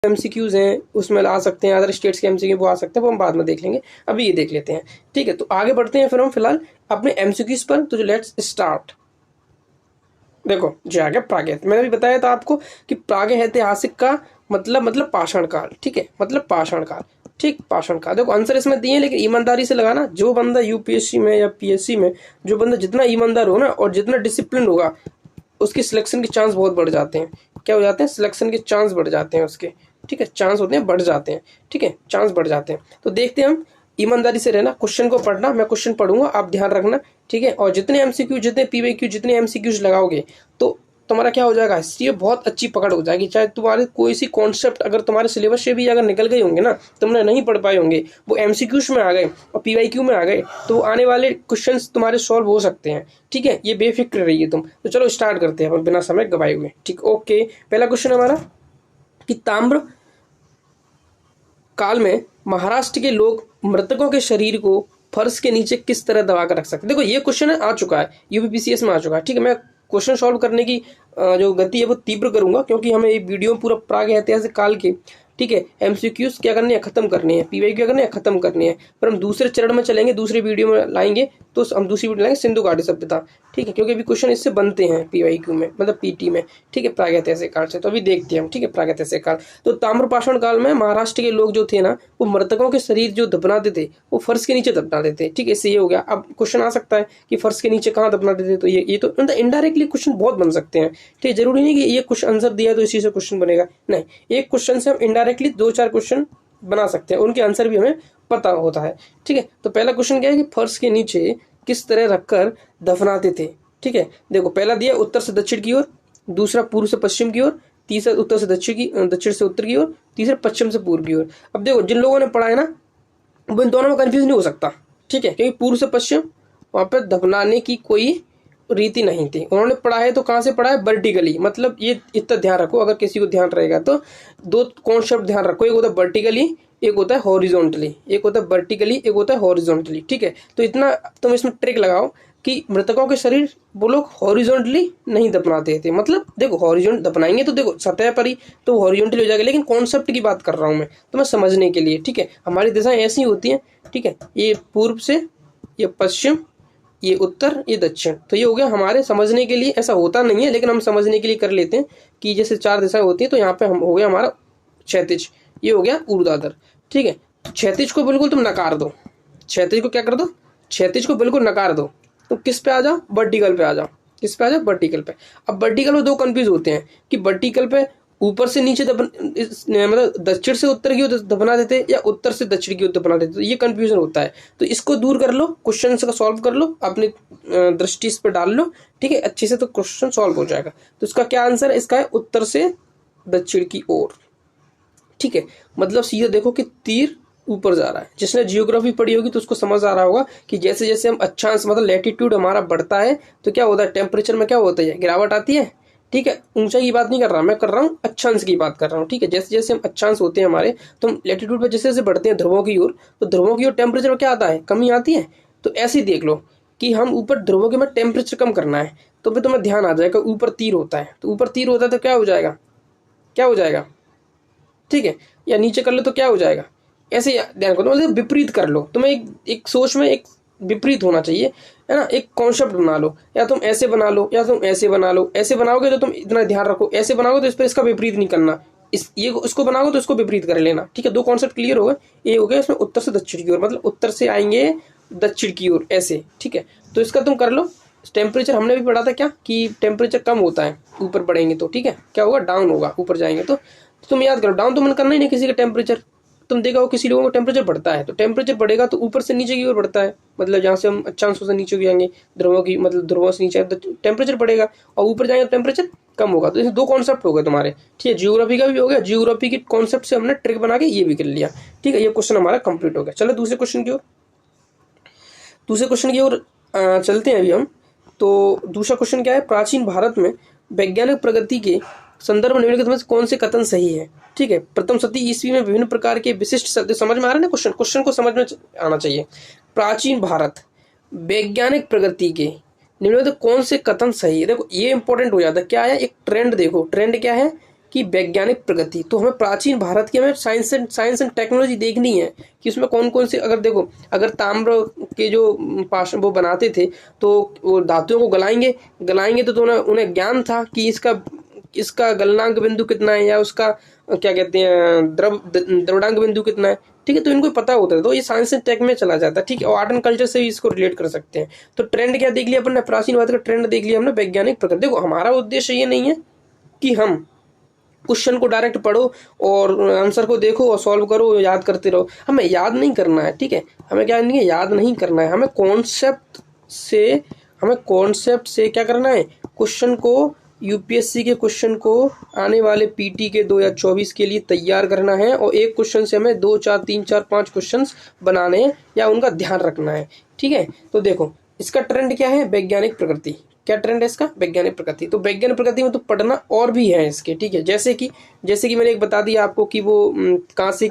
MCQs हैं उसमें आ सकते हैं, अदर स्टेट्स के एमसीक्यू वो आ सकते हैं, वो हम बाद में देख लेंगे, अभी ये देख लेते हैं। ठीक है, तो आगे बढ़ते हैं फिर हम फिलहाल अपने एमसीक्यूज पर। तो लेट्स स्टार्ट। देखो जो आ गया प्रागैत, मैंने भी बताया था आपको कि प्रागैतिहासिक का मतलब पाषाण काल। ठीक है, मतलब पाषाण काल। ठीक, पाषाण काल। देखो आंसर इसमें दिए, लेकिन ईमानदारी से लगाना। जो बंदा यूपीएससी में या पीएससी में जो बंदा जितना ईमानदार हो ना और जितना डिसिप्लिन होगा, उसकी सिलेक्शन के चांस बहुत बढ़ जाते हैं। क्या हो जाते हैं? सिलेक्शन के चांस बढ़ जाते हैं उसके। ठीक है, चांस होते हैं, बढ़ जाते हैं। ठीक है, चांस बढ़ जाते हैं। तो देखते हैं हम, ईमानदारी से रहना, क्वेश्चन को पढ़ना, मैं क्वेश्चन पढ़ूंगा, आप ध्यान रखना। ठीक है, और जितने एमसीक्यू, जितने पीवाईक्यू, जितने एमसीक्यूज लगाओगे तो तुम्हारा क्या हो जाएगा, हिस्ट्री में बहुत अच्छी पकड़ हो जाएगी। चाहे तुम्हारे कोई सी कॉन्सेप्ट अगर तुम्हारे सिलेबस से भी अगर निकल गए होंगे ना, तुमने नहीं पढ़ पाए होंगे, वो एमसीक्यूज में आ गए और पीवाईक्यू में आ गए, तो आने वाले क्वेश्चंस तुम्हारे सॉल्व हो सकते हैं। ठीक है, ये बेफिक्र रहिए तुम। तो चलो स्टार्ट करते हैं बिना समय गवाए हुए। ठीक, ओके। पहला क्वेश्चन हमारा कि ताम्र काल में महाराष्ट्र के लोग मृतकों के शरीर को फर्श के नीचे किस तरह दबा कर रख सकते? देखो ये क्वेश्चन आ चुका है, यूपीपीसीएस में आ चुका है। ठीक है, मैं क्वेश्चन सॉल्व करने की जो गति है वो तीव्र करूंगा, क्योंकि हमें ये वीडियो पूरा प्रागैतिहासिक काल के, ठीक है, एमसीक्यूज क्या करने हैं, खत्म करने हैं, पीवाई क्या करने हैं, खत्म करने हैं। पर हम दूसरे चरण में चलेंगे, दूसरे वीडियो में लाएंगे, तो हम दूसरी वीडियो लाएंगे सिंधु घाटी सभ्यता। ठीक है, क्योंकि अभी क्वेश्चन इससे बनते हैं पीवाईक्यू में, मतलब पीटी में। ठीक है, प्रागैतिहासिक काल से। तो अभी देखते हैं हम। ठीक है, प्रागैतिहासिक काल। तो ताम्रपाषाण काल में महाराष्ट्र के लोग जो थे ना, वो मृतकों के शरीर जो दफनाते थे वो फर्श के नीचे दफनाते थे। ठीक है, इससे ये हो गया। अब क्वेश्चन आ सकता है कि फर्श के नीचे कहाँ दफनाते थे, तो ये तो इनडायरेक्टली क्वेश्चन बहुत बन सकते हैं। ठीक है, जरूरी नहीं कि ये क्वेश्चन आंसर दिया तो इसी से क्वेश्चन बनेगा, नहीं। एक क्वेश्चन से हम इनडायरेक्टली 2-4 क्वेश्चन बना सकते हैं, उनके आंसर भी हमें पता होता है। ठीक है, तो पहला क्वेश्चन क्या है कि फर्श के नीचे किस तरह रखकर दफनाते थे। ठीक है, देखो पहला दिया उत्तर से दक्षिण की ओर, दूसरा पूर्व से पश्चिम की ओर, तीसरा उत्तर से दक्षिण से उत्तर की ओर, तीसरा पश्चिम से पूर्व की ओर। अब देखो जिन लोगों ने पढ़ा है ना, वो इन दोनों में कंफ्यूज नहीं हो सकता। ठीक है, क्योंकि पूर्व से पश्चिम वहां पर दफनाने की कोई रीति नहीं थी। उन्होंने पढ़ा है तो कहाँ से पढ़ा है, वर्टिकली। मतलब ये इतना ध्यान रखो, अगर किसी को ध्यान रहेगा तो दो कॉन्सेप्ट ध्यान रखो, एक होता है वर्टिकली, एक होता है हॉरिजॉन्टली। एक होता है वर्टिकली, एक होता है हॉरिजॉन्टली। ठीक है, तो इतना तुम इसमें ट्रिक लगाओ कि मृतकों के शरीर वो लोग हॉरिजॉन्टली नहीं दफनाते थे। मतलब देखो हॉरिजॉन्ट दफनाएंगे तो देखो सतह पर ही तो हॉरिजॉन्टली हो जाएगा, लेकिन कॉन्सेप्ट की बात कर रहा हूं मैं तुम्हें समझने के लिए। ठीक है, हमारी दिशाएं ऐसी होती हैं। ठीक है, ये पूर्व से, ये पश्चिम, ये उत्तर, ये दक्षिण। तो ये हो गया हमारे समझने के लिए। ऐसा होता नहीं है, लेकिन हम समझने के लिए कर लेते हैं कि जैसे 4 दिशाएं होती हैं, तो यहाँ पे हम हो गया हमारा क्षैतिज, ये हो गया ऊर्ध्वाधर। ठीक है, क्षैतिज को बिल्कुल तुम नकार दो, क्षैतिज को क्या कर दो, क्षैतिज को बिल्कुल नकार दो। तो किस पे आ जाओ, वर्टिकल पे आ जाओ। किस पे आ जाओ, वर्टिकल पे। अब वर्टिकल में 2 कंफ्यूज होते हैं कि वर्टिकल पे ऊपर से नीचे मतलब दक्षिण से उत्तर की ओर दफना देते या उत्तर से दक्षिण की ओर दफना देते, तो ये कंफ्यूजन होता है। तो इसको दूर कर लो, क्वेश्चन का सॉल्व कर लो, अपनी दृष्टि इस पर डाल लो। ठीक है, अच्छे से, तो क्वेश्चन सॉल्व हो जाएगा। तो इसका क्या आंसर है, इसका है उत्तर से दक्षिण की ओर। ठीक है, मतलब सीधा देखो कि तीर ऊपर जा रहा है। जिसने जियोग्राफी पढ़ी होगी तो उसको समझ आ रहा होगा कि जैसे जैसे हम अक्षांश मतलब लैटिट्यूड हमारा बढ़ता है तो क्या होता है, टेम्परेचर में क्या होता है, गिरावट आती है। ठीक है, ऊंचाई की बात नहीं कर रहा मैं, कर रहा हूँ अक्षांश की बात कर रहा हूँ। ठीक है, जैसे जैसे हम अक्षांश होते हैं हमारे, तो हम लैटिट्यूड पर जैसे जैसे बढ़ते हैं ध्रुवों की ओर, तो ध्रुवों की ओर टेम्परेचर में क्या आता है, कमी आती है। तो ऐसे ही देख लो कि हम ऊपर ध्रुवों के में टेम्परेचर कम करना है, तो फिर तुम्हें ध्यान आ जाएगा ऊपर तीर होता है। तो ऊपर तीर होता है तो क्या हो जाएगा, क्या हो जाएगा, ठीक है, या नीचे कर लो तो क्या हो जाएगा। ऐसे ध्यान करो, मतलब विपरीत कर लो। तुम्हें एक सोच में एक विपरीत होना चाहिए, है ना। एक कॉन्सेप्ट बना लो, या तुम ऐसे बना लो या तुम ऐसे बना लो। ऐसे बनाओगे तो तुम इतना ध्यान रखो, ऐसे बनाओगे तो इस पर इसका विपरीत नहीं करना, इसको बनाओगे तो इसको विपरीत कर लेना। ठीक है, 2 कॉन्सेप्ट क्लियर हो गए। ये हो गया इसमें उत्तर से दक्षिण की ओर, मतलब उत्तर से आएंगे दक्षिण की ओर ऐसे। ठीक है, तो इसका तुम कर लो। टेम्परेचर हमने भी पढ़ा था क्या कि टेम्परेचर कम होता है ऊपर बढ़ेंगे तो। ठीक है, क्या होगा, डाउन होगा ऊपर जाएंगे तो। तुम याद करो, डाउन तो मन करना ही नहीं किसी का टेम्परेचर। तुम देखा हो किसी लोगों का टेम्परेचर बढ़ता है, तो टेम्परेचर बढ़ेगा तो ऊपर से नीचे की ओर बढ़ता है। मतलब जहाँ से हम अक्षांशों से नीचे जाएंगे, ध्रुवों की मतलब ध्रुवों से नीचे टेम्परेचर बढ़ेगा, और ऊपर जाएंगे तो टेम्परेचर कम होगा। तो ऐसे 2 कॉन्सेप्ट हो गए तुम्हारे। ठीक है, जियोग्राफी का भी हो गया, जियोग्राफी की कॉन्सेप्ट से हमने ट्रिक बना के ये भी कर लिया। ठीक है, ये क्वेश्चन हमारा कंप्लीट हो गया। चलो दूसरे क्वेश्चन की ओर, दूसरे क्वेश्चन की ओर चलते हैं अभी हम। तो दूसरा क्वेश्चन क्या है, प्राचीन भारत में वैज्ञानिक प्रगति के संदर्भ में निम्नलिखित में से कौन से कथन सही है। ठीक है, प्रथम शती ईस्वी में विभिन्न प्रकार के विशिष्ट शब्द, समझ में आ रहा है ना क्वेश्चन, क्वेश्चन को समझ में आना चाहिए। प्राचीन भारत वैज्ञानिक प्रगति के निम्नलिखित कौन से कथन सही है। देखो ये इंपॉर्टेंट हो जाता है, क्या है, एक ट्रेंड देखो, ट्रेंड क्या है कि वैज्ञानिक प्रगति, तो हमें प्राचीन भारत की हमें साइंस एंड टेक्नोलॉजी देखनी है कि उसमें कौन कौन से, अगर देखो अगर ताम्र के जो पाषाण वो बनाते थे तो वो धातुओं को गलाएंगे तो उन्हें ज्ञान था कि इसका गलनांक बिंदु कितना है, या उसका क्या कहते हैं द्रवणांक बिंदु कितना है, ठीक है। तो इनको पता होता है, तो ये साइंस एंड टेक में चला जाता है, ठीक है। और आर्ट एंड कल्चर से भी इसको रिलेट कर सकते हैं। तो ट्रेंड क्या देख लिया अपन ने, प्राचीन भारत का ट्रेंड देख लिया हमने, वैज्ञानिक प्रगति। देखो हमारा उद्देश्य ये नहीं है कि हम क्वेश्चन को डायरेक्ट पढ़ो और आंसर को देखो और सॉल्व करो, याद करते रहो। हमें याद नहीं करना है, ठीक है। हमें क्या नहीं है, याद नहीं करना है। हमें कॉन्सेप्ट से क्या करना है, क्वेश्चन को, यूपीएससी के क्वेश्चन को आने वाले पीटी के 2024 के लिए तैयार करना है। और एक क्वेश्चन से हमें 2 4 3 4 5 क्वेश्चन बनाने हैं या उनका ध्यान रखना है, ठीक है। तो देखो इसका ट्रेंड क्या है, वैज्ञानिक प्रकृति। क्या ट्रेंड है इसका, वैज्ञानिक प्रकृति। तो वैज्ञानिक प्रकृति में तो पढ़ना और भी है इसके, ठीक है। जैसे कि मैंने एक बता दिया आपको कि वो कांसे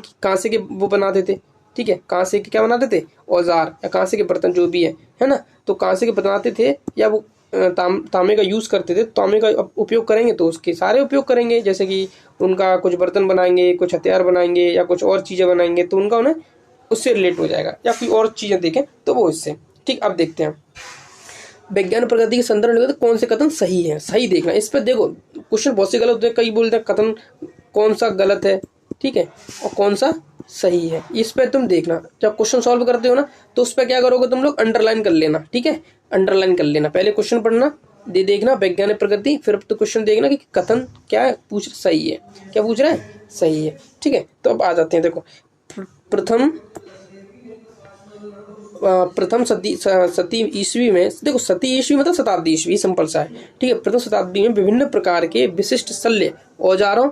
के वो बनाते थे, ठीक है। कांसे के क्या बनाते थे, औजार या कांसे के बर्तन जो भी है ना। तो कांसे के बनाते थे या वो तांबे का यूज करते थे। तांबे का उपयोग करेंगे तो उसके सारे उपयोग करेंगे, जैसे कि उनका कुछ बर्तन बनाएंगे, कुछ हथियार बनाएंगे या कुछ और चीजें बनाएंगे, तो उनका उन्हें उससे रिलेट हो जाएगा। या कोई और चीजें देखें तो वो इससे, ठीक। अब देखते हैं विज्ञान प्रगति के संदर्भ में कौन से कथन सही है, सही देखना। इस पर देखो क्वेश्चन बहुत से गलत होते हैं, कई बोलते हैं कथन कौन सा गलत है, ठीक है, और कौन सा सही है। इस पर तुम देखना, जब क्वेश्चन सॉल्व करते हो ना तो उस पर क्या करोगे तुम लोग, अंडरलाइन कर लेना, ठीक है। अंडरलाइन कर लेना, पहले क्वेश्चन पढ़ना, देखना वैज्ञानिक प्रगति, फिर तो क्वेश्चन देखना कि कथन क्या है, सही है, क्या पूछ रहा है, सही है, ठीक है। तो अब आ जाते हैं, देखो प्रथम सती ईस्वी में, देखो सती ईस्वी मतलब शताब्दी ईस्वी, सिंपल सा है, ठीक है। प्रथम शताब्दी में विभिन्न प्रकार के विशिष्ट शल्य औजारों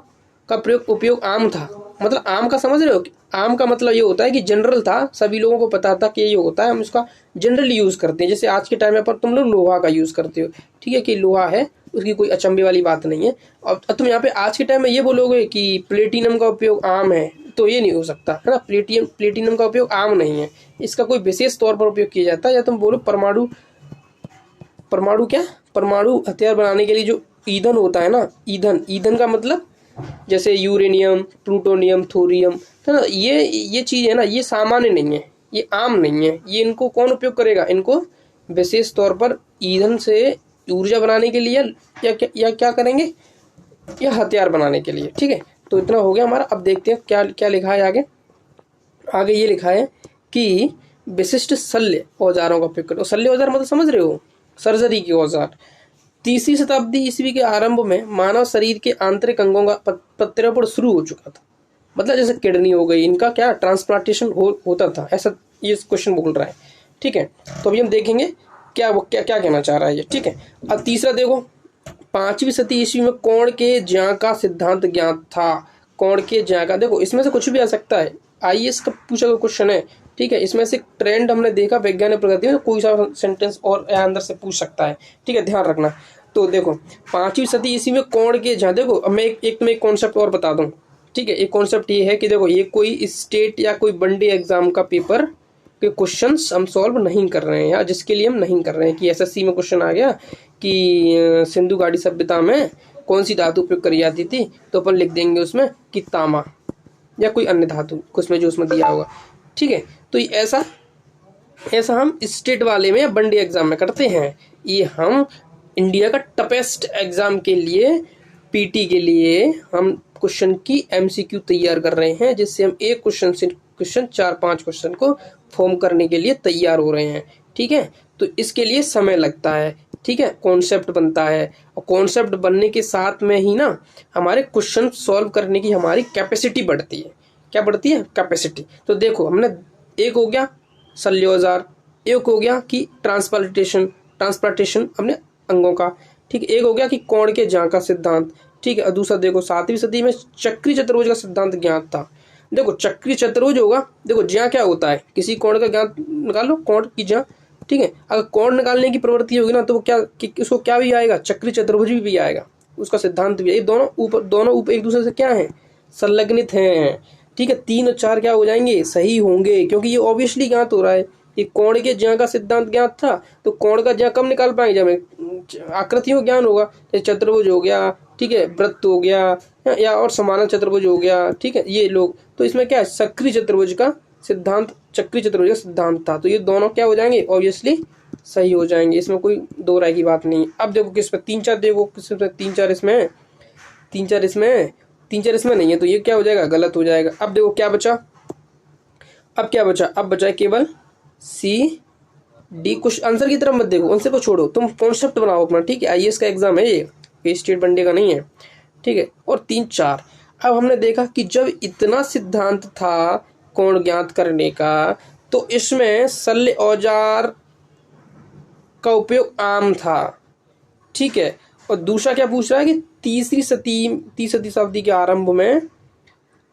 का उपयोग आम था। मतलब आम का समझ रहे हो, आम का मतलब ये होता है कि जनरल था, सभी लोगों को पता था कि ये होता है, हम इसका जनरली यूज करते हैं। जैसे आज के टाइम पर तुम लोग लोहा का यूज करते हो, ठीक है, कि लोहा है, उसकी कोई अचंभे वाली बात नहीं है। और तुम यहाँ पे आज के टाइम में ये बोलोगे कि प्लेटिनम का उपयोग आम है, तो ये नहीं हो सकता है ना। प्लेटिनम का उपयोग आम नहीं है, इसका कोई विशेष तौर पर उपयोग किया जाता है। या तुम बोलो परमाणु हथियार बनाने के लिए जो ईंधन होता है ना, ईंधन का मतलब जैसे यूरेनियम, प्लूटोनियम, थोरियम, है ना, ये चीज है ना, ये सामान्य नहीं है, ये आम नहीं है। ये इनको कौन उपयोग करेगा, इनको विशेष तौर पर ईंधन से ऊर्जा बनाने के लिए या क्या करेंगे, या हथियार बनाने के लिए, ठीक है। तो इतना हो गया हमारा। अब देखते हैं क्या क्या लिखा है आगे ये लिखा है कि विशिष्ट शल्य औजारों का उपयोग करो। शल्य औजार मतलब समझ रहे हो, सर्जरी के औजार। तीसरी शताब्दी ईस्वी के आरंभ में मानव शरीर के आंतरिक अंगों का प्रत्यारोपण शुरू हो चुका था। मतलब जैसे किडनी हो गई, इनका क्या ट्रांसप्लांटेशन होता था, ऐसा ये क्वेश्चन बोल रहा है, ठीक है। तो अभी हम देखेंगे क्या कहना चाह रहा है ये, ठीक है। अब तीसरा देखो, 5वीं सदी ईस्वी में कोण के ज्या का सिद्धांत ज्ञात था। कोण के ज्या का, देखो इसमें से कुछ भी आ सकता है, आईएएस का पूछा गया क्वेश्चन है, ठीक है। इसमें से ट्रेंड हमने देखा वैज्ञानिक प्रगति में, कोई सा सेंटेंस और अंदर से पूछ सकता है, ठीक है, ध्यान रखना। तो देखो 5वीं सदी ईस्वी में कोण के ज्या, देखो अब मैं एक कॉन्सेप्ट और बता दूं, ठीक है। एक कॉन्सेप्ट ये है कि देखो ये कोई स्टेट या कोई वनडे एग्जाम का पेपर के क्वेश्चंस हम सॉल्व नहीं कर रहे हैं, या जिसके लिए हम नहीं कर रहे हैं कि एसएससी में क्वेश्चन आ गया कि सिंधु घाटी सभ्यता में कौन सी धातु उपयोग करी जाती थी, तो अपन लिख देंगे उसमें कि तांबा या कोई अन्य धातु, उसमें जो उसमें दिया होगा, ठीक है। तो ऐसा हम स्टेट वाले में या वनडे एग्जाम में करते हैं। ये हम इंडिया का टफेस्ट एग्जाम के लिए, पीटी के लिए हम क्वेश्चन की एमसीक्यू तैयार कर रहे हैं, जिससे हम एक क्वेश्चन से 4-5 क्वेश्चन को फॉर्म करने के लिए तैयार हो रहे हैं, ठीक है। तो इसके लिए समय लगता है, ठीक है, कॉन्सेप्ट बनता है, और कॉन्सेप्ट बनने के साथ में ही ना हमारे क्वेश्चन सॉल्व करने की हमारी कैपेसिटी बढ़ती है। क्या बढ़ती है, कैपेसिटी। तो देखो हमने एक हो गया शल्य औजार, एक हो गया कि ट्रांसप्लांटेशन हमने अंगों का, ठीक है, एक हो गया कि कोण के ज्या का सिद्धांत, ठीक है। और दूसरा देखो 7वीं सदी में चक्री चतुर्भुज का सिद्धांत ज्ञात था। देखो चक्री चतुर्भुज होगा, देखो ज्या क्या होता है, किसी कोण का ज्ञात निकालो, कोण की ज्या, ठीक है। अगर कोण निकालने की प्रवृत्ति होगी ना तो वो क्या उसको क्या भी आएगा, चक्री चतुर्भुज भी आएगा, उसका सिद्धांत भी है। दोनों ऊपर एक दूसरे से क्या है, संलग्नित हैं, ठीक है। 3 और 4 क्या हो जाएंगे, सही होंगे, क्योंकि ये ऑब्वियसली ज्ञात हो रहा है, ये कोण के ज्या का सिद्धांत ज्ञात था, तो कोण का ज्या कब निकाल पाएंगे जब हमें आकृतियों ज्ञान होगा। जैसे चतुर्भुज हो गया, ठीक है, वृत्त हो गया, या और समानल चतुर्भुज हो गया, ठीक है, ये लोग। तो इसमें क्या है, सक्रिय चतुर्भुज का सिद्धांत, चक्रीय चतुर्भुज का सिद्धांत था। तो ये दोनों क्या हो जाएंगे, ऑब्वियसली सही हो जाएंगे, इसमें कोई दो राय की बात नहीं। अब देखो किस पे 3 4, देखो किस पे 3 4 इसमें है, 3 4 इसमें, 3 4 इसमें नहीं है, तो ये क्या हो जाएगा, गलत हो जाएगा। अब देखो क्या बचा, अब क्या बचा, अब बचा है केवल सी डी। कुछ आंसर की तरफ मत देखो, उनसे को छोड़ो, तुम कॉन्सेप्ट बनाओ अपना, ठीक है, आईएएस का एग्जाम है ये स्टेट वनडे का नहीं है, ठीक है। और 3 4, अब हमने देखा कि जब इतना सिद्धांत था कोण ज्ञात करने का, तो इसमें शल्य औजार का उपयोग आम था, ठीक है। और दूसरा क्या पूछ रहा है कि तीसरी शताब्दी के आरंभ में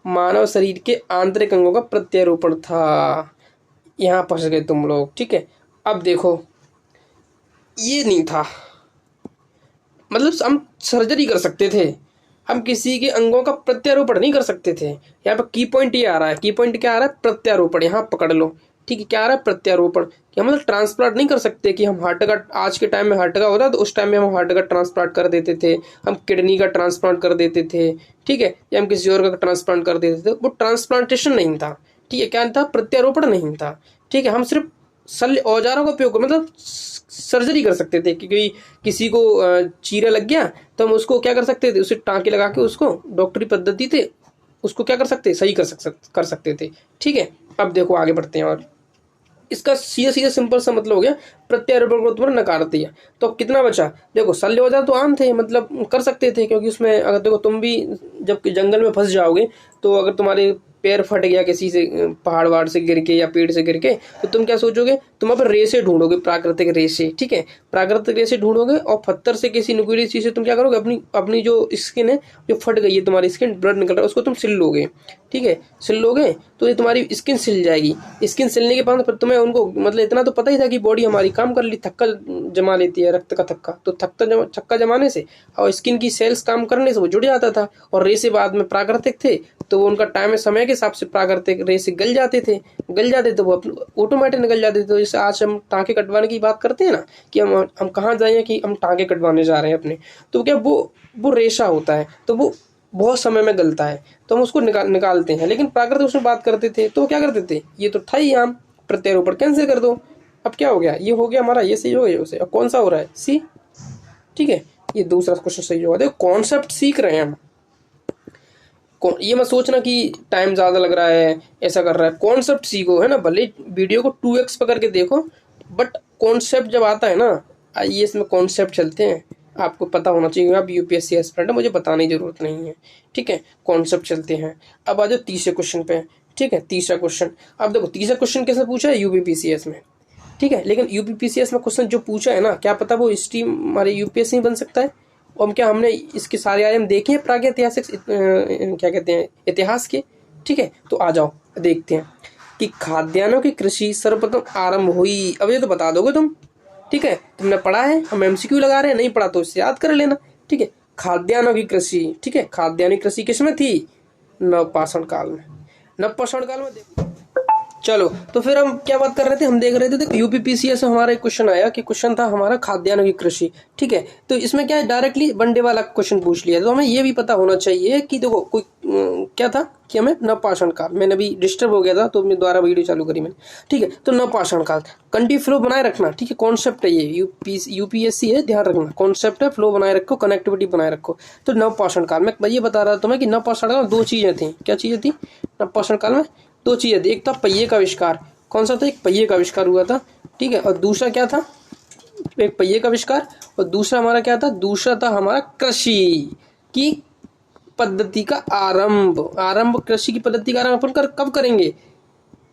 मानव शरीर के आंतरिक अंगों का प्रत्यारोपण था। यहां फंस गए तुम लोग, ठीक है। अब देखो ये नहीं था, मतलब हम सर्जरी कर सकते थे, हम किसी के अंगों का प्रत्यारोपण नहीं कर सकते थे। यहाँ पर की पॉइंट ये आ रहा है, की पॉइंट क्या आ रहा है, प्रत्यारोपण, यहाँ पकड़ लो, ठीक है। क्या आ रहा है, प्रत्यारोपण। क्या मतलब ट्रांसप्लांट नहीं कर सकते कि हम हार्ट का, आज के टाइम में हार्ट का होता है तो उस टाइम में हम हार्ट का ट्रांसप्लांट कर देते थे, हम किडनी का ट्रांसप्लांट कर देते थे, ठीक है, या हम किसी और का ट्रांसप्लांट कर देते थे। वो ट्रांसप्लांटेशन नहीं था, ठीक है, क्या था, प्रत्यारोपण नहीं था, ठीक है। हम सिर्फ शल्य औजारों का उपयोग, मतलब सर्जरी कर सकते थे, क्योंकि किसी को चीरा लग गया तो हम उसको क्या कर सकते थे, उसे टाँके लगा के उसको, डॉक्टरी पद्धति थे, उसको क्या कर सकते, सही कर सकते थे, ठीक है। अब देखो आगे बढ़ते हैं, और इसका सीधा सीधा सिंपल सा मतलब हो गया, प्रत्यारोपण को तुमने नकार दिया। तो कितना बचा, देखो शल्य औजार तो आम थे, मतलब कर सकते थे, क्योंकि उसमें अगर देखो तुम भी जब जंगल में फंस जाओगे, तो अगर तुम्हारे पैर फट गया किसी से, पहाड़ वहाड़ से गिर के या पेड़ से गिर के, तो तुम क्या सोचोगे, तुम वहाँ पर रेसे ढूंढोगे, प्राकृतिक रेसे, ठीक है, प्राकृतिक रेसे ढूंढोगे, और पत्थर से किसी नुकीली चीज से तुम क्या करोगे, अपनी अपनी जो स्किन है, जो फट गई है तुम्हारी स्किन, ब्लड निकल रहा है, उसको तुम सिल लोगे, ठीक है, सिल लोगे तो ये तुम्हारी स्किन सिल जाएगी। स्किन सिलने के बाद फिर तुम्हें उनको, मतलब इतना तो पता ही था कि बॉडी हमारी काम कर ली, थक्का जमा लेती है, रक्त का थक्का, तो थक्का जमाने से और स्किन की सेल्स काम करने से वो जुड़ जाता था। और रेसे बाद में प्राकृतिक थे, तो वो उनका टाइम समय के हिसाब से प्राकृतिक रेसे गल जाते थे, वो ऑटोमेटिक निकल जाते थे। तो जैसे आज हम टाँके कटवाने की बात करते हैं ना, कि हम कहाँ जाए कि हम टाँके कटवाने जा रहे हैं अपने, तो क्या वो रेशा होता है, तो वो बहुत समय में गलता है, तो हम उसको निकालते हैं। लेकिन प्राकृतिक उसमें बात करते थे तो क्या करते थे, ये तो था ही आम, प्रत्यारोपण कैंसिल कर दो। अब क्या हो गया, ये हो गया हमारा, ये सही हो गया उसे। अब कौन सा हो रहा है, सी, ठीक है, ये दूसरा क्वेश्चन सही होगा। देखो कॉन्सेप्ट सीख रहे हैं हम, ये मत सोचना कि टाइम ज्यादा लग रहा है, ऐसा कर रहा है, कॉन्सेप्ट सीखो, है ना। भले वीडियो को 2x पर करके देखो, बट कॉन्सेप्ट जब आता है ना, आईएएस में कॉन्सेप्ट चलते हैं, आपको पता होना चाहिए। आप यूपीएससी एस्पिरेंट है, मुझे बताने की जरूरत नहीं है, ठीक है, कॉन्सेप्ट चलते हैं। अब आ जाओ तीसरे क्वेश्चन पे, ठीक है, तीसरा क्वेश्चन। अब देखो तीसरा क्वेश्चन कैसे पूछा है, यूपीपीसीएस में, ठीक है। लेकिन यूपीपीसीएस में क्वेश्चन जो पूछा है ना, क्या पता वो स्ट्रीम हमारे यूपीएससी में बन सकता है। और क्या हमने इसके सारे आयाम देखे हैं प्रागैतिहासिक, क्या कहते हैं, इतिहास के, ठीक है। तो आ जाओ देखते हैं कि खाद्यान्नों की कृषि सर्वप्रथम आरंभ हुई। अब ये तो बता दोगे तुम, ठीक है, तुमने पढ़ा है, हम एमसीक्यू लगा रहे हैं, नहीं पढ़ा तो इससे याद कर लेना, ठीक है। खाद्यान्नों की कृषि, ठीक है, खाद्यान्नों की कृषि किसमें थी, नवपाषाण काल में, नवपाषाण काल में। चलो तो फिर हम क्या बात कर रहे थे, हम देख रहे थे देखो यूपीपीसीएस से हमारा एक क्वेश्चन आया कि क्वेश्चन था हमारा खाद्यान्नों की कृषि, ठीक है। तो इसमें क्या है, डायरेक्टली वनडे वाला क्वेश्चन पूछ लिया, तो हमें ये भी पता होना चाहिए कि देखो कोई क्या था कि हमें नवपाषाण काल, मैंने अभी डिस्टर्ब हो गया था तो मैं दोबारा वीडियो चालू करी मैंने, ठीक है। तो नवपाषाण काल, कंटी फ्लो बनाए रखना, ठीक है, कॉन्सेप्ट है ये, यूपीएससी है, ध्यान रखना, कॉन्सेप्ट है, फ्लो बनाए रखो, कनेक्टिविटी बनाए रखो। तो नवपाषाण काल में ये बता रहा था तुम्हें कि नवपाषाण काल में 2 चीजें थी। क्या चीजें थी नवपाषाण काल में, 2 चीजें थी। एक था पहिए का आविष्कार, कौन सा था, एक पहिए का आविष्कार हुआ था, ठीक है। और दूसरा क्या था, एक पहिए का आविष्कार, और दूसरा हमारा क्या था, दूसरा था हमारा कृषि की पद्धति का आरंभ। कृषि की पद्धति का आरंभ अपन कब करेंगे,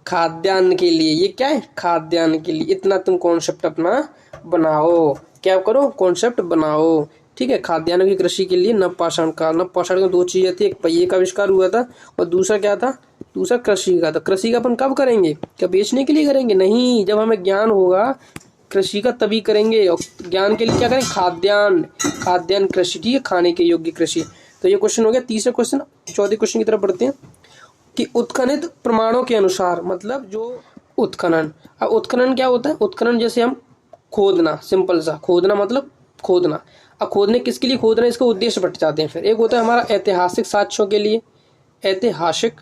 खाद्यान्न के लिए। ये क्या है, खाद्यान्न के लिए। इतना तुम कॉन्सेप्ट अपना बनाओ, क्या करो, कॉन्सेप्ट बनाओ, ठीक है। खाद्यान्न की कृषि के लिए नवपाषाण काल, नवपाषाण में 2 चीजें थी, एक पहिए का आविष्कार हुआ था और दूसरा क्या था, दूसरा कृषि का। तो कृषि का अपन कब करेंगे, क्या बेचने के लिए करेंगे, नहीं, जब हमें ज्ञान होगा कृषि का तभी करेंगे। और ज्ञान के लिए क्या करें, खाद्यान्न कृषि, ठीक है, खाने के योग्य कृषि। तो ये क्वेश्चन हो गया तीसरा क्वेश्चन। चौथे क्वेश्चन की तरफ बढ़ते हैं कि उत्खनित प्रमाणों के अनुसार, मतलब जो उत्खनन। अब उत्खनन क्या होता है? उत्खनन जैसे हम खोदना, सिंपल सा खोदना मतलब खोदना। अब खोदने किसके लिए खोद रहे हैं, इसके उद्देश्य बट जाते हैं फिर। एक होता है हमारा ऐतिहासिक साक्ष्यों के लिए, ऐतिहासिक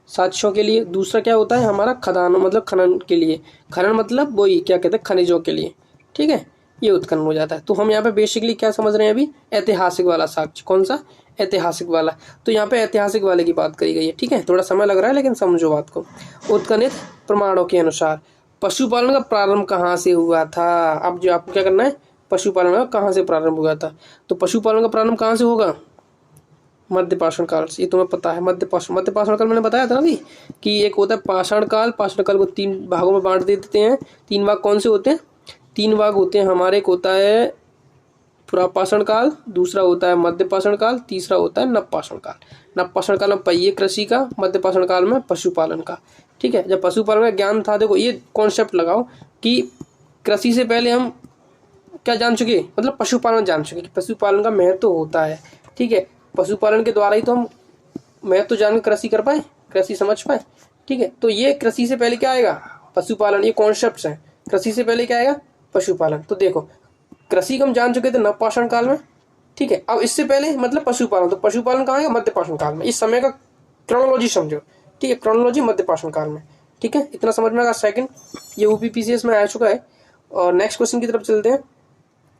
साक्ष्यों के लिए। दूसरा क्या होता है हमारा खदान मतलब खनन के लिए, खनन मतलब वही क्या कहते हैं खनिजों के लिए, ठीक है, ये उत्खनन हो जाता है। तो हम यहाँ पे बेसिकली क्या समझ रहे हैं अभी, ऐतिहासिक वाला साक्ष्य। कौन सा? ऐतिहासिक वाला। तो यहाँ पे ऐतिहासिक वाले की बात करी गई है, ठीक है, थोड़ा समय लग रहा है लेकिन समझो बात को। उत्खनित प्रमाणों के अनुसार पशुपालन का प्रारंभ कहाँ से हुआ था? अब जो आपको क्या करना है, पशुपालन का कहाँ से प्रारंभ हुआ था? तो पशुपालन का प्रारंभ कहाँ से होगा? मध्य पाषाण काल से। ये तुम्हें पता है, मध्य पाषाण काल मैंने बताया था ना अभी कि एक होता है पाषाण काल। पाषाण काल को 3 भागों में बांट देते हैं। 3 भाग कौन से होते हैं? 3 भाग होते हैं हमारे। एक होता है पुरापाषाण काल, दूसरा होता है मध्य पाषाण काल, तीसरा होता है नवपाषाण काल। नवपाषाण काल में पहिए कृषि का, मध्य पाषाण काल में पशुपालन का, ठीक है। जब पशुपालन का ज्ञान था, देखो ये कॉन्सेप्ट लगाओ कि कृषि से पहले हम क्या जान चुके, मतलब पशुपालन जान चुके कि पशुपालन का महत्व होता है, ठीक है। पशुपालन के द्वारा ही तो हम महत्व जान के कृषि कर पाए, कृषि समझ पाए, ठीक है। तो ये कृषि से पहले क्या आएगा? पशुपालन। ये कॉन्सेप्ट्स हैं। कृषि से पहले क्या आएगा? पशुपालन। तो देखो कृषि को हम जान चुके थे नवपाषाण काल में, ठीक है। अब इससे पहले मतलब पशुपालन, तो पशुपालन कहाँ आएगा? मध्य पाषाण काल में। इस समय का क्रोनोलॉजी समझो, ठीक है, क्रोनोलॉजी मध्य पाषाण काल में, ठीक है। इतना समझ में आएगा। सेकंड, ये यूपीपीसीएस में आ चुका है। और नेक्स्ट क्वेश्चन की तरफ चलते हैं।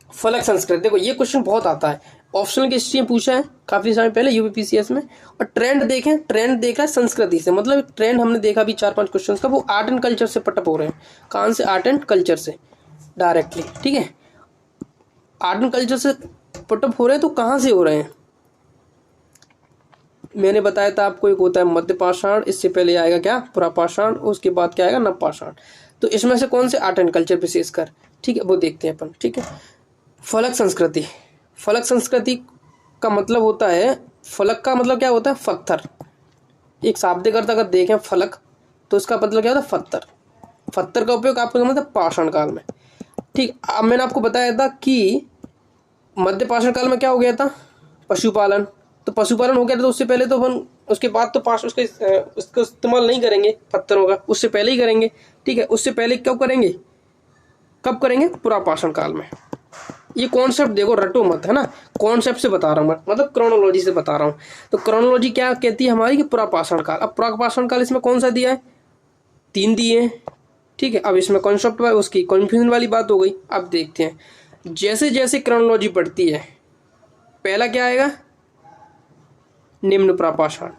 फलक संस्कृति। देखो ये क्वेश्चन बहुत आता है, ऑप्शनल की हिस्ट्री में पूछा है काफी समय पहले यूपीपीसीएस में। और ट्रेंड देखें, ट्रेंड देखा है संस्कृति से, मतलब ट्रेंड हमने देखा भी 4-5 क्वेश्चन का, वो आर्ट एंड कल्चर से पटअप हो रहे हैं। कहां से? आर्ट एंड कल्चर से डायरेक्टली, ठीक है। आर्ट एंड कल्चर से पटअप हो रहे हैं, तो कहां से हो रहे हैं? मैंने बताया था आपको, एक होता है मध्य पाषाण, इससे पहले आएगा क्या? पुरापाषाण, उसके बाद क्या आएगा? नवपाषाण। तो इसमें से कौन से आर्ट एंड कल्चर विशेषकर, ठीक है, वो देखते हैं अपन, ठीक है। फलक संस्कृति। फलक संस्कृति का मतलब होता है, फलक का मतलब क्या होता है? पत्थर। एक शाब्दिक अर्थ अगर देखें फलक, तो इसका मतलब क्या होता है? पत्थर। पत्थर का उपयोग आपको मतलब पाषाण काल में, ठीक। अब मैंने आपको बताया था कि मध्य पाषाण काल में क्या हो गया था? पशुपालन। तो पशुपालन हो गया था, तो उससे पहले तो अपन उसके बाद तो उसका इस्तेमाल नहीं करेंगे पत्थरों का, उससे पहले ही करेंगे, ठीक है। उससे पहले कब करेंगे? कब करेंगे? पुरापाषाण काल में। ये कॉन्सेप्ट देखो, रटो मत, है ना, कॉन्सेप्ट से बता रहा हूँ मैं, मतलब क्रोनोलॉजी से बता रहा हूँ। तो क्रोनोलॉजी क्या कहती है हमारी कि पुरापाषाण काल। अब पुरापाषाण काल इसमें कौन सा दिया है? 3 दिए हैं, ठीक है। अब इसमें कॉन्सेप्ट उसकी कन्फ्यूजन वाली बात हो गई। अब देखते हैं जैसे जैसे क्रोनोलॉजी बढ़ती है, पहला क्या आएगा? निम्न प्रापाषाण।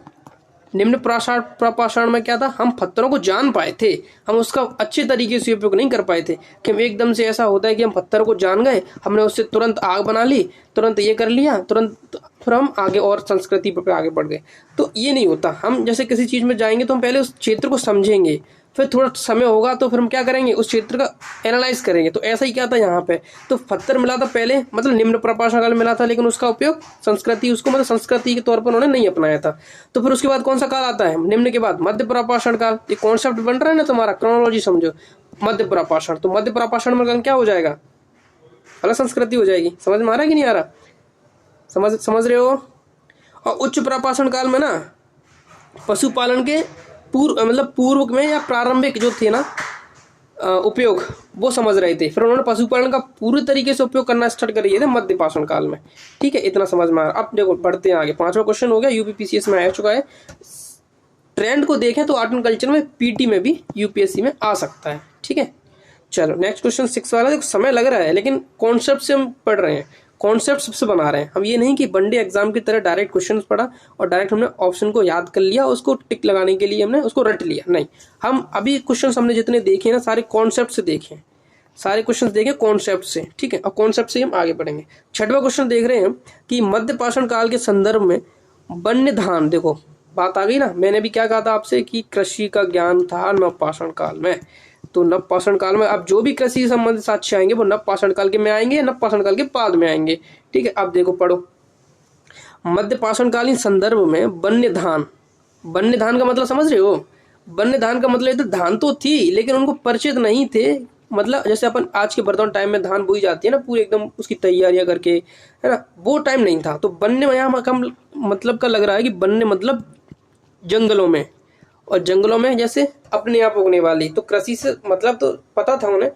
निम्न प्रापाषाण में क्या था? हम पत्थरों को जान पाए थे, हम उसका अच्छे तरीके से उपयोग नहीं कर पाए थे कि हम एकदम से ऐसा होता है कि हम पत्थर को जान गए, हमने उससे तुरंत आग बना ली, तुरंत ये कर लिया, तुरंत फिर हम आगे और संस्कृति पर आगे बढ़ गए। तो ये नहीं होता। हम जैसे किसी चीज में जाएंगे तो हम पहले उस क्षेत्र को समझेंगे, फिर थोड़ा समय होगा तो फिर हम क्या करेंगे? उस क्षेत्र का एनालाइज करेंगे। तो ऐसा ही क्या था यहाँ पे, तो पत्थर मिला था पहले, मतलब निम्न प्रापाषाण काल में मिला था, लेकिन उसका उपयोग संस्कृति, उसको मतलब संस्कृति के तौर पर उन्होंने नहीं अपनाया था। तो फिर उसके बाद कौन सा काल आता है? निम्न के बाद मध्य प्रापाषाण काल। ये कॉन्सेप्ट बन रहा है ना तुम्हारा, क्रोनोलॉजी समझो। मध्य प्रापाषाण, तो मध्य प्रापाषाण में क्या हो जाएगा? अलग संस्कृति हो जाएगी। समझ में आ रहा है कि नहीं आ रहा? समझ रहे हो? और उच्च प्रापाषाण काल में ना पशुपालन के पूर्व में या प्रारंभिक जो थे ना उपयोग, वो समझ रहे थे। फिर उन्होंने पशुपालन का पूरी तरीके से उपयोग करना स्टार्ट कर दिए थे मध्य पाषाण काल में, ठीक है। इतना समझ में आ रहा। अब देखो बढ़ते हैं आगे। 5वां क्वेश्चन हो गया, यूपीपीसीएस में आ चुका है। ट्रेंड को देखें तो आर्ट एंड कल्चर में, पीटी में भी, यूपीएससी में आ सकता है, ठीक है। चलो नेक्स्ट क्वेश्चन 6 वाला। देखो समय लग रहा है, लेकिन कॉन्सेप्ट से हम पढ़ रहे हैं, कॉन्सेप्ट सबसे बना रहे हैं हम। ये नहीं कि वनडे एग्जाम की तरह डायरेक्ट क्वेश्चन पढ़ा और डायरेक्ट हमने ऑप्शन को याद कर लिया, उसको टिक लगाने के लिए हमने उसको रट लिया, नहीं। हम अभी क्वेश्चन हमने जितने देखे ना, सारे कॉन्सेप्ट से देखे, सारे क्वेश्चन देखे कॉन्सेप्ट से, ठीक है। और कॉन्सेप्ट से हम आगे बढ़ेंगे। 6वां क्वेश्चन देख रहे हैं कि मध्य पाषाण काल के संदर्भ में वन्य धान। देखो बात आ गई ना, मैंने भी क्या कहा था आपसे कि कृषि का ज्ञान था नवपाषाण काल में। तो नवपाषाण काल में अब जो भी कृषि संबंधित साक्ष्य आएंगे वो नवपाषाण काल के में आएंगे, नवपाषाण काल के बाद में आएंगे, ठीक है। अब देखो पढ़ो, मध्य पाषाण कालीन संदर्भ में वन्य धान। वन्य धान का मतलब समझ रहे हो? वन्य धान का मतलब तो धान तो थी, लेकिन उनको परिचित नहीं थे। मतलब जैसे अपन आज के वर्तमान टाइम में धान बोई जाती है ना, पूरी एकदम उसकी तैयारियां करके, है ना, वो टाइम नहीं था। तो वन्य यहाँ का मतलब का लग रहा है कि वन्य मतलब जंगलों में, और जंगलों में जैसे अपने आप उगने वाली। तो कृषि से मतलब तो पता था उन्हें,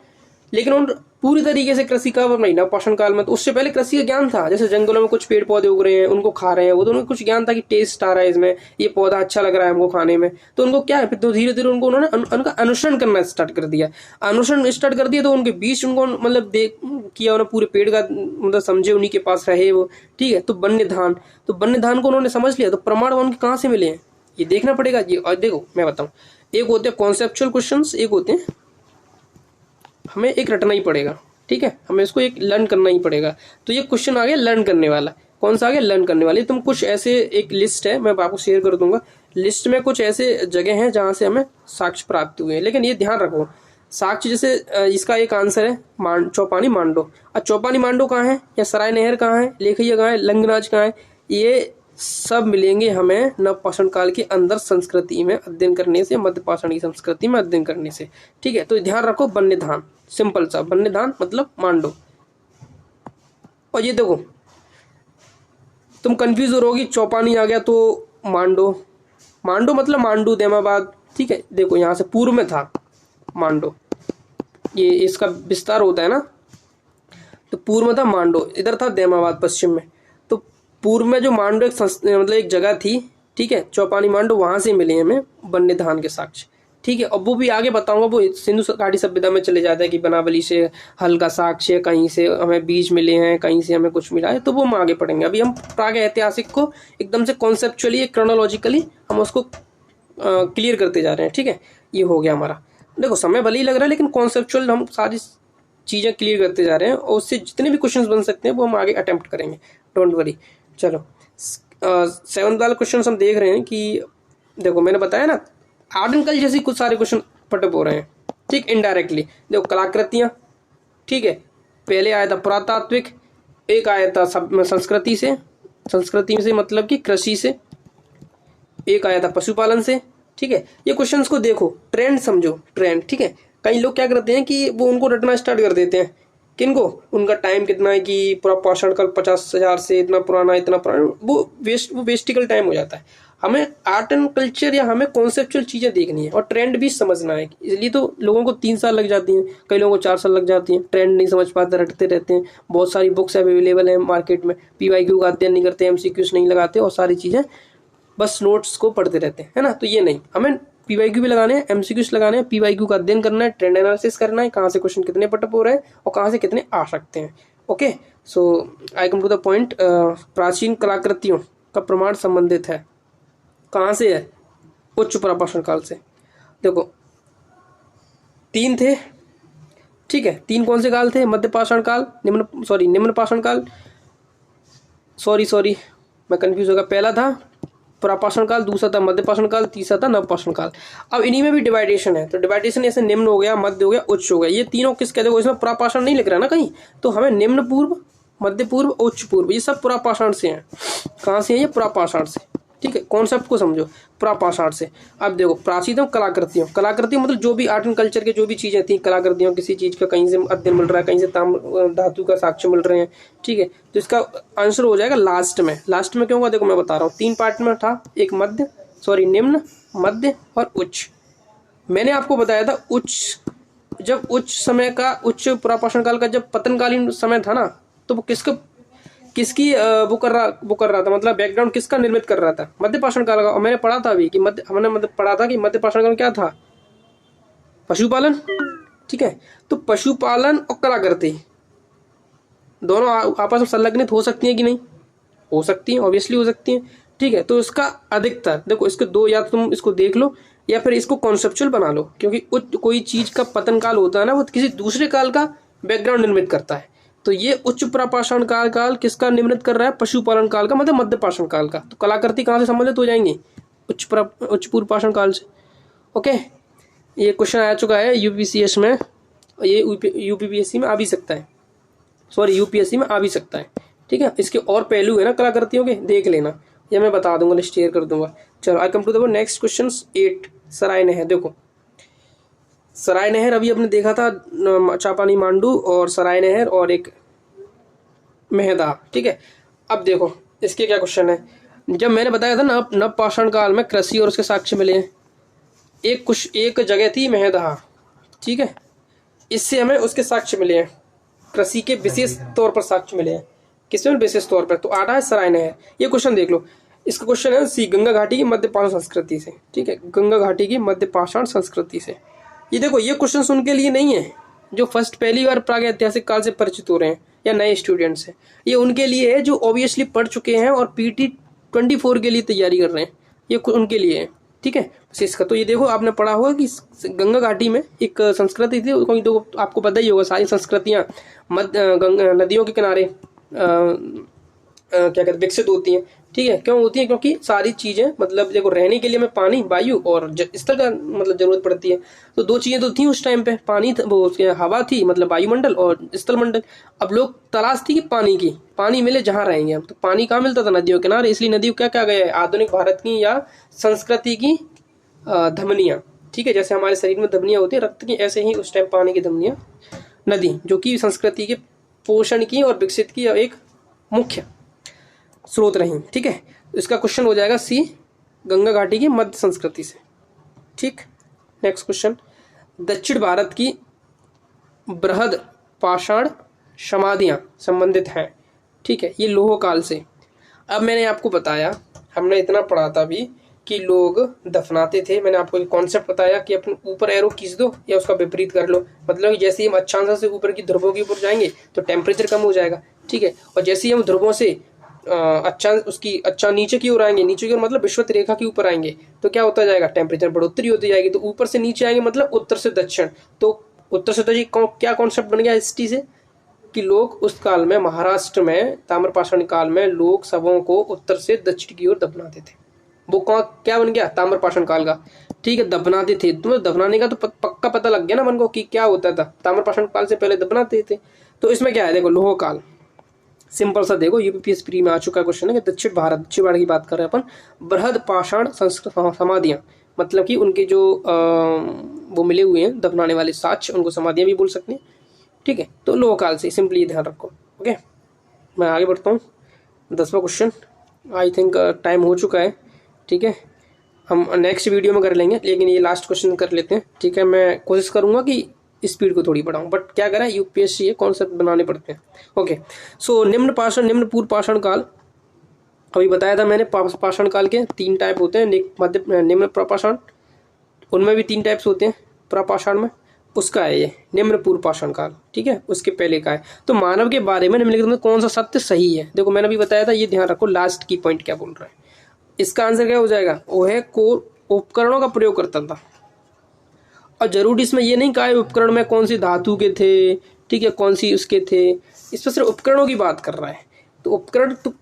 लेकिन उन पूरी तरीके से कृषि का नहीं नवपाषाण काल में। तो उससे पहले कृषि का ज्ञान था, जैसे जंगलों में कुछ पेड़ पौधे उग रहे हैं, उनको खा रहे हैं, वो तो उनको कुछ ज्ञान था कि टेस्ट आ रहा है इसमें, ये पौधा अच्छा लग रहा है हमको खाने में। तो उनको क्या है, फिर तो धीरे धीरे उनको उन्होंने उनका अनुसरण करना स्टार्ट कर दिया। अनुसरण स्टार्ट कर दिया तो उनके बीच उनको मतलब देख किया उन्होंने, पूरे पेड़ का मतलब समझे, उन्हीं के पास रहे वो। ठीक है, तो वन्य धान, तो वन्य धान को उन्होंने समझ लिया। तो प्रमाण उनके कहाँ से मिले हैं ये देखना पड़ेगा जी। और देखो मैं बताऊं, एक होते हैं कॉन्सेप्चुअल क्वेश्चंस, एक होते हैं हमें एक रटना ही पड़ेगा। ठीक है, हमें इसको एक लर्न करना ही पड़ेगा। तो ये क्वेश्चन आ गया लर्न करने वाला। कौन सा आ गया, लर्न करने वाली। तुम कुछ ऐसे, एक लिस्ट है मैं आपको शेयर कर दूंगा, लिस्ट में कुछ ऐसे जगह हैं जहां से हमें साक्ष्य प्राप्त हुए हैं। लेकिन ये ध्यान रखो, साक्ष्य जैसे इसका एक आंसर है चौपानी मांडो। अब चौपानी मांडो कहाँ है, या सराय नहर कहाँ है, लेखैया कहाँ है, लंगनाज कहाँ है, ये सब मिलेंगे हमें नवपाषाण काल के अंदर संस्कृति में अध्ययन करने से, मध्यपाषाण की संस्कृति में अध्ययन करने से। ठीक है, तो ध्यान रखो वन्य धान, सिंपल सा वन्य धान मतलब मांडो। और ये देखो तुम कंफ्यूज हो रहोगी, चौपानी आ गया तो मांडो, मांडो मतलब मांडू देमाबाद। ठीक है, देखो यहाँ से पूर्व में था मांडो, ये इसका विस्तार होता है ना, तो पूर्व में था मांडो, इधर था देमाबाद पश्चिम में। तो पूर्व में जो मांडो एक मतलब एक जगह थी, ठीक है, चौपानी मांडो, वहां से मिले हमें वन्य धान के साक्ष्य। ठीक है, अब वो भी आगे बताऊंगा, वो सिंधु घाटी सभ्यता में चले जाता है कि बनावली से हल का साक्ष्य, कहीं से हमें बीज मिले हैं, कहीं से हमें कुछ मिला है, तो वो हम आगे पढ़ेंगे। अभी हम प्राग ऐतिहासिक को एकदम से कॉन्सेप्चुअली, क्रोनोलॉजिकली हम उसको क्लियर करते जा रहे हैं। ठीक है, ये हो गया हमारा। देखो समय भले ही लग रहा है, लेकिन कॉन्सेप्चुअल हम सारी चीजें क्लियर करते जा रहे हैं, और उससे जितने भी क्वेश्चंस बन सकते हैं वो हम आगे अटेम्प्ट करेंगे, डोंट वरी। चलो 7th वाला क्वेश्चन हम देख रहे हैं कि देखो मैंने बताया ना, आर्ट एंड कल्चर जैसे कुछ सारे क्वेश्चन पटअप हो रहे हैं। ठीक, इनडायरेक्टली देखो कलाकृतियां, ठीक है, पहले आया था पुरातात्विक, एक आया था संस्कृति से, संस्कृति से मतलब कि कृषि से, एक आया था पशुपालन से। ठीक है, ये क्वेश्चंस को देखो, ट्रेंड समझो, ट्रेंड। ठीक है, कई लोग क्या करते हैं कि वो उनको रटना स्टार्ट कर देते हैं, किनको, उनका टाइम कितना है कि पूरा पाषाण काल 50,000 से इतना पुराना, इतना पुराना, वो वेस्टिकल टाइम हो जाता है। हमें आर्ट एंड कल्चर या हमें कॉन्सेप्चुअल चीजें देखनी है और ट्रेंड भी समझना है। इसलिए तो लोगों को 3 साल लग जाती हैं, कई लोगों को 4 साल लग जाती हैं, ट्रेंड नहीं समझ पाते, रटते रहते हैं। बहुत सारी बुक्स अवेलेबल है मार्केट में, PYQ का अध्ययन नहीं करते, MCQs नहीं लगाते, और सारी चीजें बस नोट्स को पढ़ते रहते हैं, है ना। तो ये नहीं, हमें PYQ भी लगाने हैं, MCQs लगाने हैं, PYQ का अध्ययन करना है, ट्रेंड एनालिसिस करना है, कहाँ से क्वेश्चन कितने पटअप हो रहे हैं और कहाँ से कितने आ सकते हैं। Okay, so I come to the point. प्राचीन कलाकृतियों का प्रमाण संबंधित है, कहाँ से है, उच्च पुरापाषाण काल से। देखो 3 थे, ठीक है, 3 कौन से काल थे, मध्यपाषाण काल, निम्न पाषाण काल, सॉरी मैं कंफ्यूज हो गया, पहला था पुरापाषाण काल, दूसरा था मध्यपाषाण काल, तीसरा था नवपाषाण काल। अब इन्हीं में भी डिवाइडेशन है, तो डिवाइडेशन ऐसे निम्न हो गया, मध्य हो गया, उच्च हो गया। ये तीनों किस कहते हैं, इसमें पुरापाषाण नहीं लिख रहा ना कहीं, तो हमें निम्न पूर्व, मध्य पूर्व, उच्च पूर्व, ये सब पुरापाषाण से हैं। कहाँ से है ये, पुरापाषाण से। ठीक है, कॉन्सेप्ट को समझो, पुरापाषाण से। अब देखो प्राचीनतम कलाकृतियों, कलाकृतियों मतलब जो भी आर्ट एंड कल्चर के जो भी चीजें थी, कलाकृतियों, किसी चीज का कहीं से अध्ययन मिल रहा है, कहीं से ताम्र धातु का साक्ष्य मिल रहे हैं। ठीक है, तो इसका आंसर हो जाएगा लास्ट में। लास्ट में क्यों होगा, देखो मैं बता रहा हूँ, 3 पार्ट में था, एक निम्न, मध्य और उच्च। मैंने आपको बताया था उच्च, जब उच्च समय का, उच्च पुरापाषाण काल का जब पतनकालीन समय था ना, तो वो किसकी वो कर रहा था, मतलब बैकग्राउंड किसका निर्मित कर रहा था, मध्यपाषाण काल का। और मैंने पढ़ा था अभी कि हमने पढ़ा था कि मध्यपाषाण काल क्या था, पशुपालन। ठीक है, तो पशुपालन और कलाकृति दोनों आपस में संलग्नित हो सकती हैं कि नहीं, हो सकती हैं, ऑब्वियसली हो सकती हैं। ठीक है, तो इसका अधिकतर देखो, इसके 2, या तुम इसको देख लो या फिर इसको कॉन्सेप्चुअल बना लो, क्योंकि कोई चीज का पतन काल होता है ना, वो किसी दूसरे काल का बैकग्राउंड निर्मित करता है। तो ये उच्च पुरापाषाण काल किसका निर्मित कर रहा है, पशुपालन काल का, मतलब मध्यपाषाण काल का। तो कलाकृति कहाँ से संबंधित हो जाएंगी, उच्च पूर्व पाषाण काल से। ओके, ये क्वेश्चन आ चुका है UPCS में, ये UPPSC में आ भी सकता है, UPSC में आ भी सकता है। ठीक है, इसके और पहलू है ना कलाकृतियों के, देख लेना, या मैं बता दूंगा, लिस्ट शेयर कर दूंगा। चलो I come to the next question 8, सराय नहर। देखो सराय नहर अभी आपने देखा था, चापानी मांडू और सराय नहर और एक मेहदा। ठीक है, अब देखो इसके क्या क्वेश्चन है। जब मैंने बताया था नवपाषाण काल में कृषि और उसके साक्ष्य मिले हैं, एक जगह थी महदहा, ठीक है, इससे हमें उसके साक्ष्य मिले हैं, कृषि के विशेष तौर पर साक्ष्य मिले हैं। किसमें? विशेष तौर पर। तो 8 है सराय नहर। ये क्वेश्चन देख लो, इसका क्वेश्चन है सी, गंगा घाटी की मध्य पाषाण संस्कृति से, ठीक है, गंगा घाटी की मध्य पाषाण संस्कृति से। ये देखो, ये क्वेश्चन उनके लिए नहीं है जो फर्स्ट पहली बार प्रागैतिहासिक काल से परिचित हो रहे हैं या नए स्टूडेंट्स हैं, ये उनके लिए है जो ऑब्वियसली पढ़ चुके हैं और पीटी 24 के लिए तैयारी कर रहे हैं, ये उनके लिए है, ठीक है। बस इसका तो ये देखो, आपने पढ़ा होगा कि गंगा घाटी में एक संस्कृति थी, तो आपको पता ही होगा सारी संस्कृतियां नदियों के किनारे क्या कहते हैं, विकसित होती हैं, ठीक है। क्यों होती है? क्योंकि सारी चीजें, मतलब देखो, रहने के लिए हमें पानी, वायु और स्थल का मतलब जरूरत पड़ती है। तो दो चीजें तो थी उस टाइम पे, पानी वो हवा थी, मतलब वायुमंडल, और स्थल मंडल। अब लोग तलाश थी कि पानी की, पानी मिले जहां रहेंगे हम, तो पानी कहाँ मिलता था? नदियों के किनारे। इसलिए नदी क्या क्या गया है, आधुनिक भारत की या संस्कृति की धमनियां, ठीक है, जैसे हमारे शरीर में धमनियां होती है रक्त की, ऐसे ही उस टाइम पानी की धमनियां नदी, जो कि संस्कृति के पोषण की और विकसित की एक मुख्य स्रोत रही, ठीक है। तो इसका क्वेश्चन हो जाएगा सी, गंगा घाटी की मध्य संस्कृति से, ठीक। नेक्स्ट क्वेश्चन, दक्षिण भारत की बृहद पाषाण समाधियां संबंधित हैं, ठीक है, ये लोह काल से। अब मैंने आपको बताया, हमने इतना पढ़ा था अभी कि लोग दफनाते थे। मैंने आपको एक कॉन्सेप्ट बताया कि अपने ऊपर एरो खींच दो या उसका विपरीत कर लो, मतलब कि जैसे ही हम अक्षांश से ऊपर की ध्रुवों के ऊपर जाएंगे तो टेम्परेचर कम हो जाएगा, ठीक है, और जैसे ही हम ध्रुवों से अच्छा नीचे की ओर आएंगे, नीचे की ओर मतलब विषुवत रेखा के ऊपर आएंगे, तो क्या होता जाएगा? टेम्परेचर बढ़ोतरी होती जाएगी। तो ऊपर से नीचे आएंगे मतलब उत्तर से दक्षिण, तो उत्तर से दक्षिण क्या कॉन्सेप्ट बन गया हिस्ट्री से कि लोग उस काल में, महाराष्ट्र में ताम्रपाषाण काल में, लोग शवों को उत्तर से दक्षिण की ओर दफनाते थे। वो क्या बन गया? ताम्रपाषाण काल का, ठीक है, दफनाते थे। तुम्हें दफनाने का तो पक्का पता लग गया ना मन को कि क्या होता था। ताम्रपाषाण काल से पहले दफनाते थे। तो इसमें क्या है, देखो, लोह काल, सिंपल सा देखो, यूपीएससी में आ चुका क्वेश्चन है कि दक्षिण भारत की बात कर रहे हैं अपन। बृहद पाषाण समाधियां, मतलब कि उनके जो वो मिले हुए हैं दफनाने वाले साक्ष्य, उनको समाधियां भी बोल सकते हैं, ठीक है। तो लोह काल से, सिंपली ध्यान रखो। ओके, मैं आगे बढ़ता हूँ। 10वां क्वेश्चन, आई थिंक टाइम हो चुका है, ठीक है, हम नेक्स्ट वीडियो में कर लेंगे, लेकिन ये लास्ट क्वेश्चन कर लेते हैं, ठीक है। मैं कोशिश करूंगा कि स्पीड को थोड़ी बढ़ाऊं, बट क्या करें, यूपीएससी है, कॉन्सेप्ट बनाने पड़ते हैं। ओके, सो निम्न पूर्व पाषाण काल, अभी बताया था मैंने, पाषाण काल के 3 टाइप होते हैं, निम्न प्रपाषाण, उनमें भी 3 टाइप्स होते हैं प्रपाषाण में, उसका है ये निम्न पूर्व पाषाण काल, ठीक है, उसके पहले का है। तो मानव के बारे में निम्नलिखित में कौन सा सत्य सही है? देखो, मैंने अभी बताया था, ये ध्यान रखो, लास्ट की पॉइंट क्या बोल रहा है। इसका आंसर क्या हो जाएगा? वो है उपकरणों का प्रयोग करता था। और जरूरी इसमें ये नहीं कहा है उपकरण में कौन सी धातु के थे, ठीक है, कौन सी उसके थे, इस पर सिर्फ उपकरणों की बात कर रहा है। तो उपकरण तो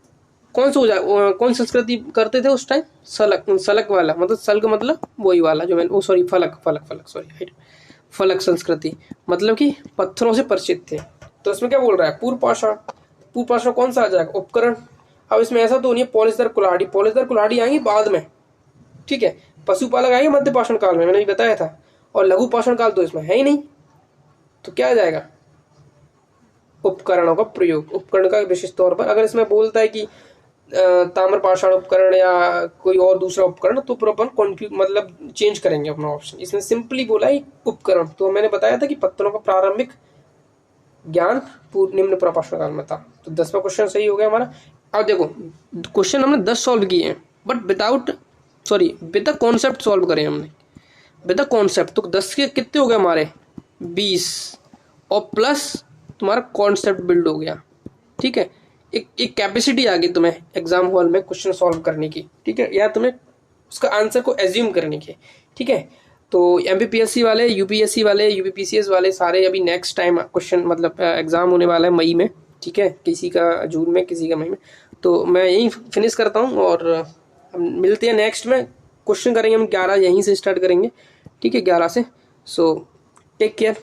कौन सा हो जाए, कौन संस्कृति करते थे उस टाइम? सलक वाला, मतलब सल्क मतलब वही वाला जो मैंने, सॉरी, फलक संस्कृति, मतलब कि पत्थरों से परिचित थे। तो इसमें क्या बोल रहा है? पूर्व पाषाण कौन सा आ जाएगा? उपकरण। अब इसमें ऐसा तो नहीं है पॉलिशदर कुल्हाड़ी आएंगी बाद में, ठीक है, पशुपालक आएंगे मध्य पाषाण काल में, मैंने भी बताया था, और लघु पाषाण काल तो इसमें है ही नहीं। तो क्या आ जाएगा? उपकरणों का प्रयोग, उपकरण का विशेष तौर पर। अगर इसमें बोलता है कि ताम्रपाषाण उपकरण या कोई और दूसरा उपकरण, तो फिर अपन मतलब चेंज करेंगे अपना ऑप्शन। इसने सिंपली बोला है उपकरण। तो मैंने बताया था कि पत्थरों का प्रारंभिक ज्ञान निम्न प्रपाषाण काल में था। तो 10वां क्वेश्चन सही हो गया हमारा। अब देखो, क्वेश्चन हमने 10 सॉल्व किए हैं, but with the concept solve करे हमने, विद द कॉन्सेप्ट। तो 10 के कितने हो गए हमारे? 20, और प्लस तुम्हारा कॉन्सेप्ट बिल्ड हो गया, ठीक है। एक कैपेसिटी आ गई तुम्हें एग्जाम हॉल में क्वेश्चन सॉल्व करने की, ठीक है, या तुम्हें उसका आंसर को एज्यूम करने की, ठीक है। तो एमपीपीएससी वाले, यूपीएससी वाले, यूपीपीसीएस वाले सारे अभी नेक्स्ट टाइम क्वेश्चन मतलब एग्जाम होने वाला है मई में, ठीक है, किसी का जून में, किसी का मई में। तो मैं यहीं फिनिश करता हूँ और हम मिलते हैं नेक्स्ट में। क्वेश्चन करेंगे हम 11, यहीं से स्टार्ट करेंगे, ठीक है, 11 से। So take care.